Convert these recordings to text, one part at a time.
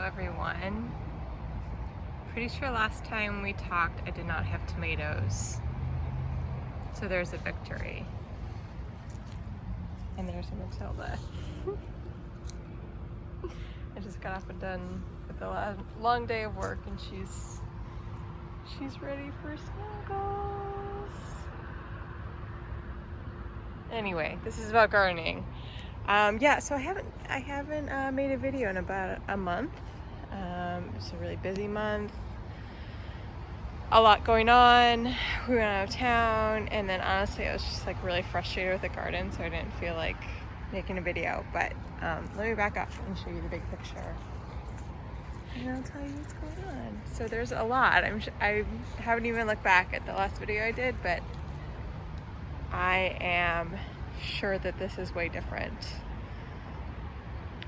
everyone. Pretty sure last time we talked I did not have tomatoes. So there's a victory. And there's a Matilda. I just got up and done with a long day of work and she's ready for snuggles. Anyway, this is about gardening. Yeah, so I haven't made a video in about a month. It's a really busy month. A lot going on. We went out of town, and then honestly I was just like really frustrated with the garden, so I didn't feel like making a video. But let me back up and show you the big picture, and I'll tell you what's going on. So there's a lot. I haven't even looked back at the last video I did, but I am sure that this is way different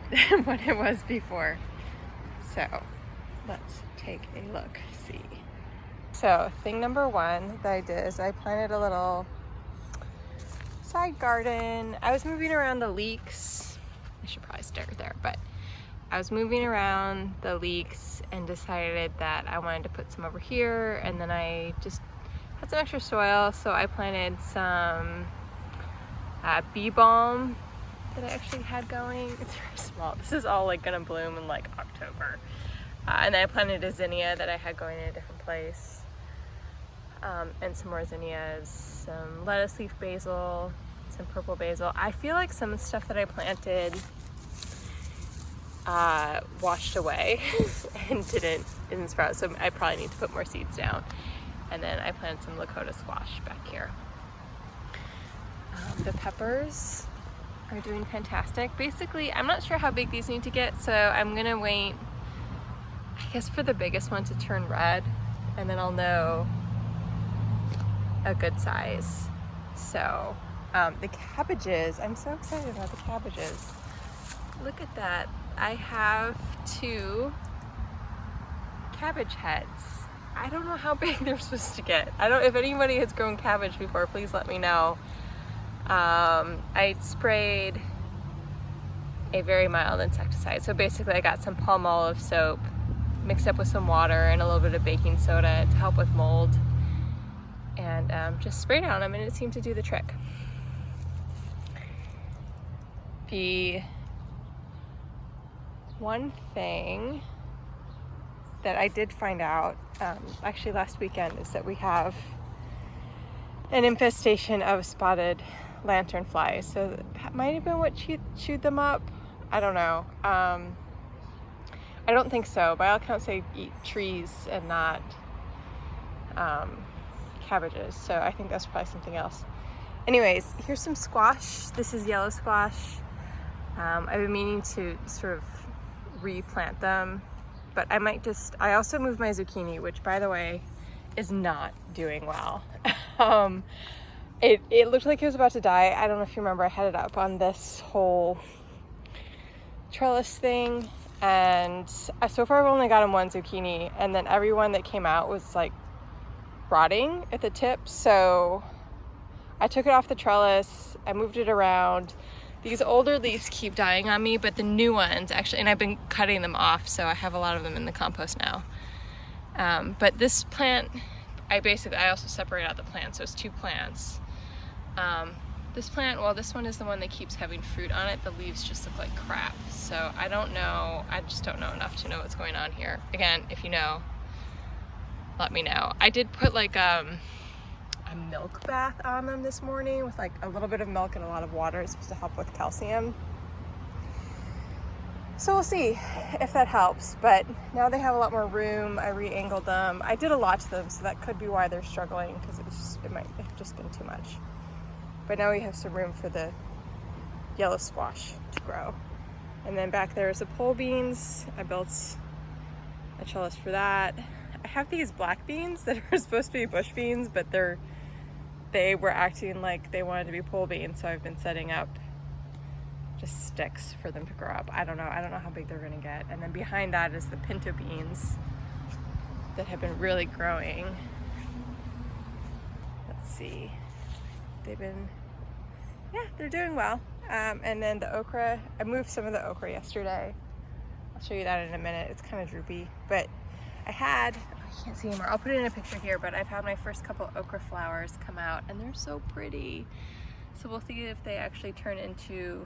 than what it was before. So let's take a look, see. So thing number one that I did is I planted a little side garden. I was moving around the leeks. I should probably start there, but I was moving around the leeks and decided that I wanted to put some over here, and then I just had some extra soil, so I planted some bee balm that I actually had going. It's very small. This is all like gonna bloom in like October. And then I planted a zinnia that I had going in a different place. And some more zinnias, some lettuce leaf basil, some purple basil. I feel like some stuff that I planted washed away and didn't sprout, so I probably need to put more seeds down. And then I planted some Lakota squash back here. The peppers are doing fantastic. Basically, I'm not sure how big these need to get, so I'm gonna wait, I guess, for the biggest one to turn red, and then I'll know a good size. So the cabbages, I'm so excited about the cabbages. Look at that. I have 2 cabbage heads. I don't know how big they're supposed to get. If anybody has grown cabbage before, please let me know. I sprayed a very mild insecticide. So basically I got some palm olive soap mixed up with some water and a little bit of baking soda to help with mold, and just sprayed it on them, and it seemed to do the trick. The one thing that I did find out actually last weekend is that we have an infestation of spotted lanternflies. So that might have been what chewed them up. I don't know. I don't think so. By all accounts, they eat trees and not cabbages. So I think that's probably something else. Anyways, here's some squash. This is yellow squash. I've been meaning to sort of replant them, but I also moved my zucchini, which by the way is not doing well. It looked like it was about to die. I don't know if you remember, I had it up on this whole trellis thing, and so far I've only gotten 1 zucchini, and then every one that came out was like rotting at the tip. So I took it off the trellis, I moved it around. These older leaves keep dying on me, but the new ones actually, and I've been cutting them off, so I have a lot of them in the compost now. But this plant, I also separate out the plant, so it's 2 plants. This plant, well, this one is the one that keeps having fruit on it. The leaves just look like crap. So I don't know, I just don't know enough to know what's going on here. Again, if you know, let me know. I did put like a milk bath on them this morning with like a little bit of milk and a lot of water. It's supposed to help with calcium. So we'll see if that helps, but now they have a lot more room. I re-angled them. I did a lot to them, so that could be why they're struggling, because it might have just been too much. But now we have some room for the yellow squash to grow. And then back there is the pole beans. I built a trellis for that. I have these black beans that are supposed to be bush beans, but they were acting like they wanted to be pole beans, so I've been setting up just sticks for them to grow up. I don't know how big they're gonna get. And then behind that is the pinto beans that have been really growing. Let's see. They're doing well. And then the okra, I moved some of the okra yesterday. I'll show you that in a minute. It's kind of droopy, but I can't see anymore. I'll put it in a picture here, but I've had my first couple okra flowers come out and they're so pretty. So we'll see if they actually turn into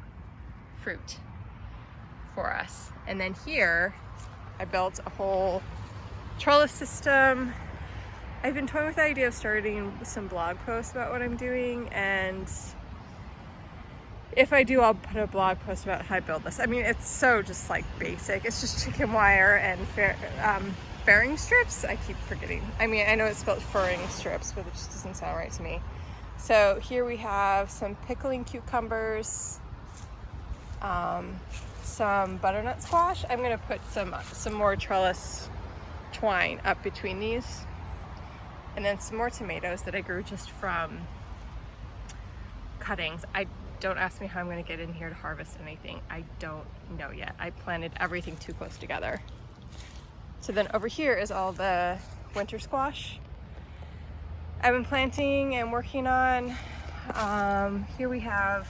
fruit for us. And then here, I built a whole trellis system. I've been toying with the idea of starting some blog posts about what I'm doing, and if I do, I'll put a blog post about how I build this. I mean, it's so just like basic. It's just chicken wire and furring strips. I keep forgetting. I mean, I know it's spelled furring strips, but it just doesn't sound right to me. So here we have some pickling cucumbers, some butternut squash. I'm gonna put some more trellis twine up between these, and then some more tomatoes that I grew just from cuttings. Don't ask me how I'm going to get in here to harvest anything. I don't know yet. I planted everything too close together. So then over here is all the winter squash I've been planting and working on. Here we have,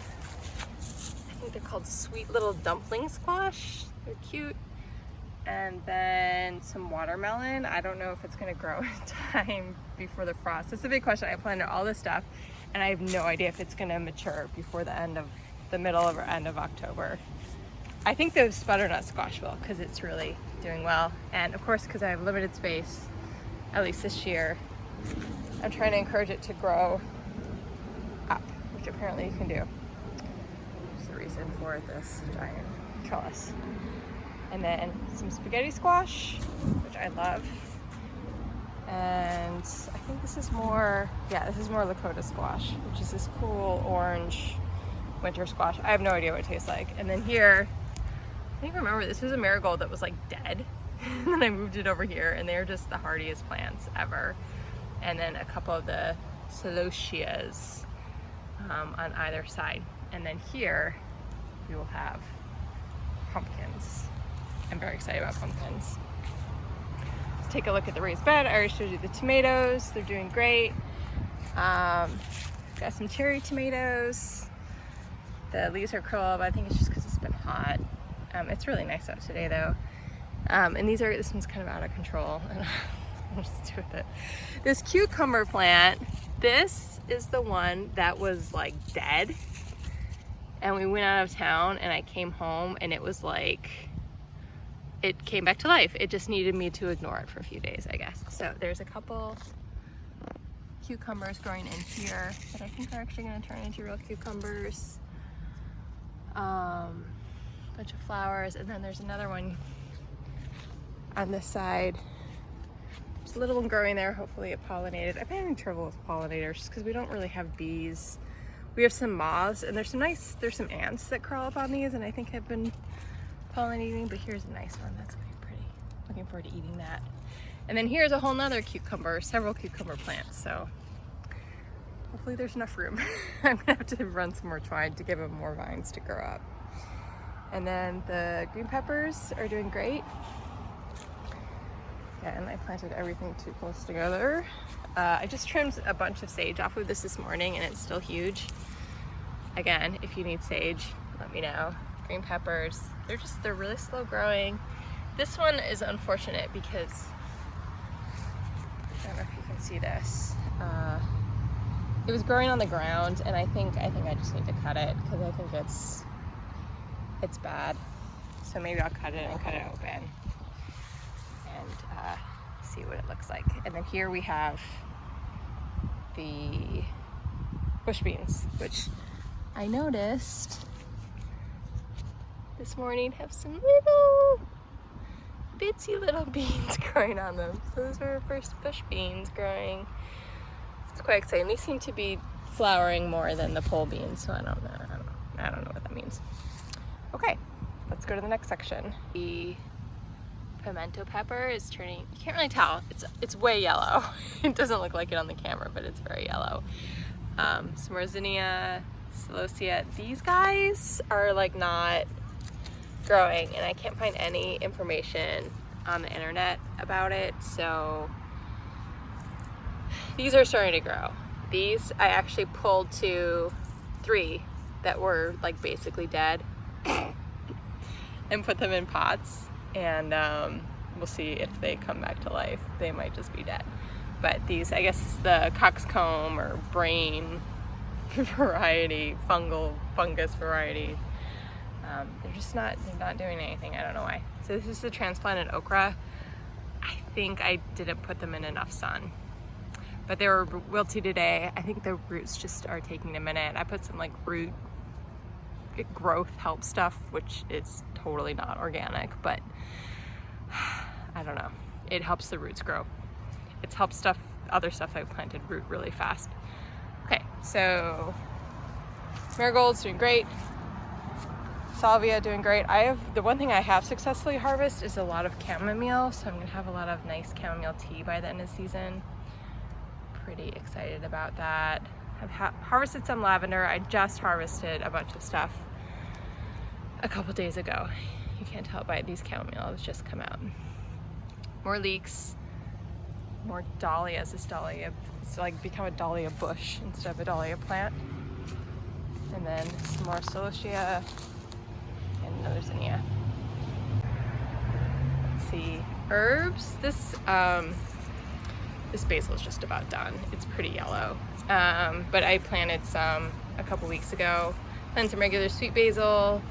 I think they're called sweet little dumpling squash. They're cute. And then some watermelon. I don't know if it's going to grow in time before the frost. That's a big question. I planted all this stuff, and I have no idea if it's going to mature before the middle or end of October. I think those butternut squash will, because it's really doing well. And of course, because I have limited space, at least this year, I'm trying to encourage it to grow up, which apparently you can do. There's the reason for this giant trellis. And then some spaghetti squash, which I love. And I think this is more Lakota squash, which is this cool orange winter squash. I have no idea what it tastes like. And then here, I think remember this was a marigold that was like dead. And then I moved it over here, and they're just the hardiest plants ever. And then a couple of the celotias on either side. And then here we will have pumpkins. I'm very excited about pumpkins. Let's take a look at the raised bed. I already showed you the tomatoes. They're doing great. Got some cherry tomatoes. The leaves are curled up. I think it's just because it's been hot. It's really nice out today though. And this one's kind of out of control. I'll just do with it. This cucumber plant, this is the one that was like dead. And we went out of town and I came home and it was like, it came back to life. It just needed me to ignore it for a few days, I guess. So there's a couple cucumbers growing in here that I think are actually gonna turn into real cucumbers. Bunch of flowers, and then there's another one on this side. There's a little one growing there, hopefully it pollinated. I've been having trouble with pollinators because we don't really have bees. We have some moths, and there's some ants that crawl up on these, and I think have been pollinating, but here's a nice one. That's gonna be pretty. Looking forward to eating that. And then here's a whole nother several cucumber plants, so hopefully there's enough room. I'm gonna have to run some more twine to give them more vines to grow up. And then the green peppers are doing great. Yeah, and I planted everything too close together. I just trimmed a bunch of sage off of this morning, and it's still huge. Again, if you need sage, let me know. Green peppers, they're really slow growing. This one is unfortunate because I don't know if you can see this. It was growing on the ground, and I think I just need to cut it because I think it's bad. So maybe I'll cut it and cut it open and see what it looks like. And then here we have the bush beans, which I noticed this morning have some little bitsy little beans growing on them. So those are our first bush beans growing. It's quite exciting. These seem to be flowering more than the pole beans, so I don't know what that means. Okay, let's go to the next section. The pimento pepper is turning, you can't really tell, it's way yellow. It doesn't look like it on the camera, but it's very yellow. Some Rosinea, celosia. These guys are like not growing, and I can't find any information on the internet about it, so these are starting to grow. These I actually pulled 3 that were like basically dead and put them in pots, and we'll see if they come back to life. They might just be dead. But these, I guess, the coxcomb or brain variety, fungus variety, they're not doing anything. I don't know why. So this is the transplanted okra. I think I didn't put them in enough sun, but they were wilty today. I think the roots just are taking a minute. I put some like root growth help stuff, which is totally not organic, but I don't know. It helps the roots grow. It's helped other stuff I've planted root really fast. Okay, so marigolds doing great. Salvia doing great. The one thing I have successfully harvested is a lot of chamomile, so I'm gonna have a lot of nice chamomile tea by the end of the season. Pretty excited about that. I've harvested some lavender. I just harvested a bunch of stuff a couple days ago. You can't tell by these chamomiles just come out. More leeks, more dahlias. This dahlia, it's like become a dahlia bush instead of a dahlia plant. And then some more celosia and another zinnia. Let's see, herbs. This basil is just about done. It's pretty yellow, but I planted some a couple weeks ago. Planted some regular sweet basil,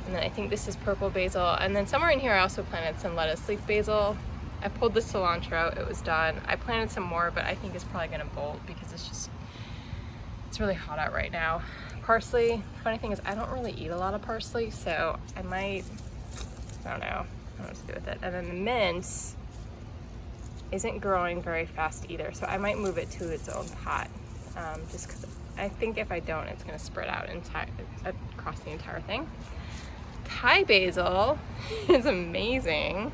and then I think this is purple basil. And then somewhere in here I also planted some lettuce leaf basil. I pulled the cilantro, it was done. I planted some more, but I think it's probably gonna bolt because it's really hot out right now. Parsley, funny thing is I don't really eat a lot of parsley, so I don't know what to do with it. And then the mint isn't growing very fast either, so I might move it to its own pot, just because I think if I don't, it's gonna spread out across the entire thing. Thai basil is amazing.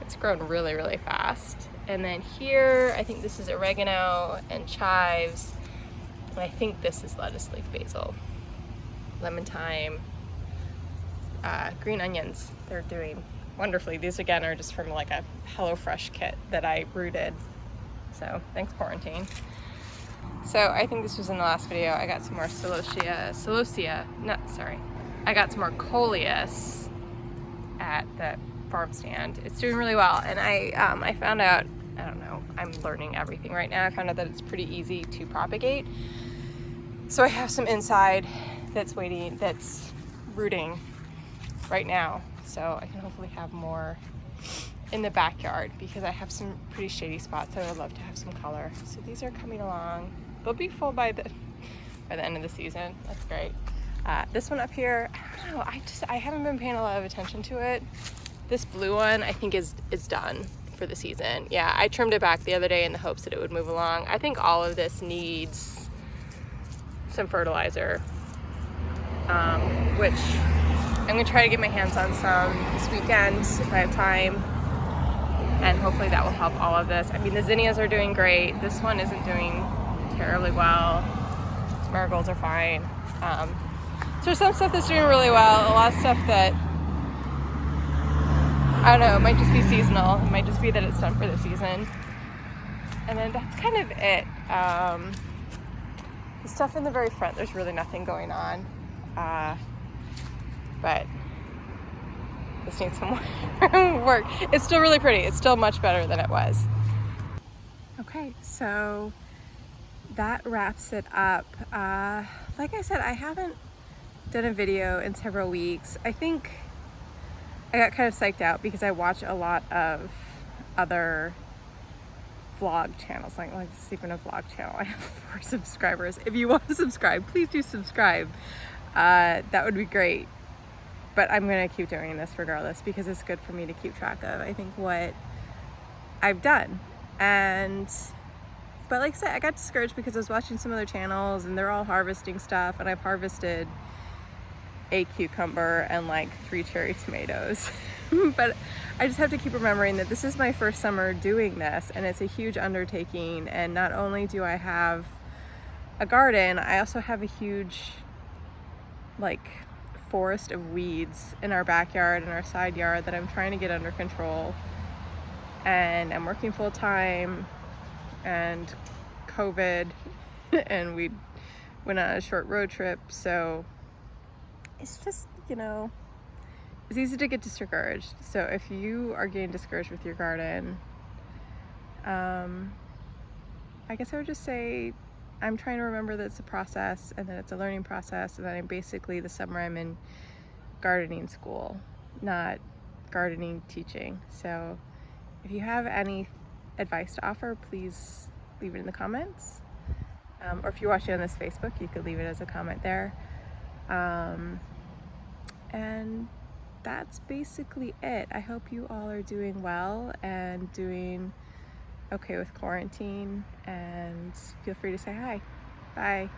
It's grown really, really fast. And then here, I think this is oregano and chives. And I think this is lettuce leaf basil. Lemon thyme, green onions. They're doing wonderfully. These again are just from like a HelloFresh kit that I rooted. So thanks, quarantine. So I think this was in the last video. I got some more I got some more coleus at the farm stand. It's doing really well. And I found out, I don't know, I'm learning everything right now. I found out that it's pretty easy to propagate. So I have some inside that's rooting right now. So I can hopefully have more in the backyard because I have some pretty shady spots. I would love to have some color. So these are coming along. They'll be full by the end of the season. That's great. This one up here, I don't know, I haven't been paying a lot of attention to it. This blue one I think is done for the season. Yeah, I trimmed it back the other day in the hopes that it would move along. I think all of this needs some fertilizer, which I'm gonna try to get my hands on some this weekend if I have time, and hopefully that will help all of this. I mean, the zinnias are doing great. This one isn't doing terribly well. Marigolds are fine. So there's some stuff that's doing really well, a lot of stuff that, I don't know, it might just be seasonal. It might just be that it's done for the season. And then that's kind of it. The stuff in the very front, there's really nothing going on. But this needs some more work. It's still really pretty. It's still much better than it was. Okay, so that wraps it up. Like I said, I haven't done a video in several weeks. I think I got kind of psyched out because I watch a lot of other vlog channels. Like this is even a vlog channel. I have 4 subscribers. If you want to subscribe, please do subscribe. That would be great. But I'm gonna keep doing this regardless because it's good for me to keep track of, I think, what I've done. But like I said, I got discouraged because I was watching some other channels and they're all harvesting stuff, and I've harvested a cucumber and like 3 cherry tomatoes. But I just have to keep remembering that this is my first summer doing this, and it's a huge undertaking. And not only do I have a garden, I also have a huge like forest of weeds in our backyard and our side yard that I'm trying to get under control. And I'm working full time, and COVID, and we went on a short road trip, so it's just, you know, it's easy to get discouraged. So if you are getting discouraged with your garden, I guess I would just say I'm trying to remember that it's a process and that it's a learning process, and that I'm basically, this summer I'm in gardening school, not gardening teaching. So if you have any advice to offer, please leave it in the comments. Or if you're watching on this Facebook, you could leave it as a comment there. And that's basically it. I hope you all are doing well and doing okay with quarantine, and feel free to say hi. Bye.